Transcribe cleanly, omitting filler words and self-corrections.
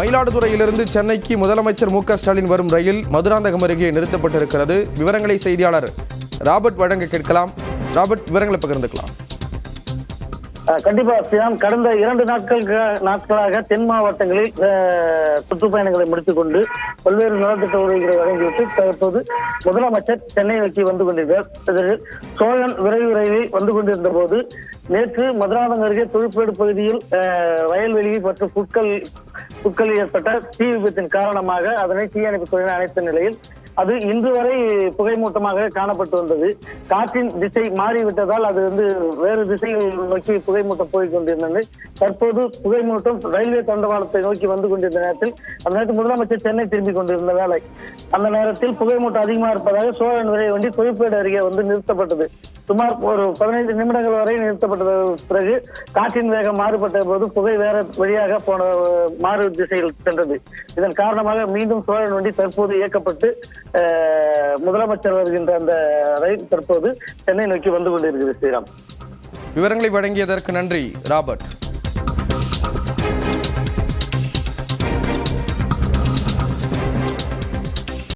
மயிலாடுதுறையிலிருந்து சென்னைக்கு முதலமைச்சர் மு.க.ஸ்டாலின் வரும் ரயில் மதுராந்தகம் அருகே நிறுத்தப்பட்டிருக்கிறது. விவரங்களை செய்தியாளர் ராபர்ட் வழங்க கேட்கலாம். ராபர்ட், விவரங்களை பகிர்ந்துக்கலாம். கண்டிப்பா ஸ்ரீராம், கடந்த 2 நாட்களாக தென் மாவட்டங்களில் சுற்றுப்பயணங்களை முடித்துக் கொண்டு பல்வேறு நலத்திட்ட உதவிகளை வழங்கிவிட்டு தற்போது முதலமைச்சர் சென்னை நோக்கி வந்து கொண்டிருக்கிறார். சோழன் விரைவு ரயிலில் வந்து கொண்டிருந்த போது நேற்று மதுராந்தகம் அருகே தொழிற்பேடு பகுதியில் வயல்வெளியில் மற்றும் புட்களில் ஏற்பட்ட தீ விபத்தின் காரணமாக அதனை தீயணைப்பு துறையினர் அணைத்த நிலையில் அது இன்று வரை புகைமூட்டமாக காணப்பட்டு வந்தது. காற்றின் திசை மாறிவிட்டதால் அது வேறு திசைகள் நோக்கி புகைமூட்டம் போய் கொண்டிருந்தது. தற்போது புகைமூட்டம் ரயில்வே தண்டவாளத்தை நோக்கி வந்து கொண்டிருந்த நேரத்தில் அந்த நேரத்தில் முதலமைச்சர் சென்னை திரும்பிக் கொண்டிருந்த வேலை அந்த நேரத்தில் புகைமூட்டம் அதிகமாக இருப்பதாக சோழன் விரை வண்டி தொழிற்பேடு அருகே நிறுத்தப்பட்டது. சுமார் ஒரு 15 நிமிடங்கள் வரை நிறுத்தப்பட்டது. பிறகு காற்றின் வேகம் மாறுபட்ட போது புகை வேற வழியாக மாறு திசையில் சென்றது. இதன் காரணமாக மீண்டும் சோழன் வண்டி தற்போது இயக்கப்பட்டு முதலமைச்சர் வருகின்ற அந்த ரயில் தற்போது சென்னை நோக்கி வந்து கொண்டிருக்கிறது. ஸ்ரீராம், விவரங்களை வழங்கியதற்கு நன்றி ராபர்ட்.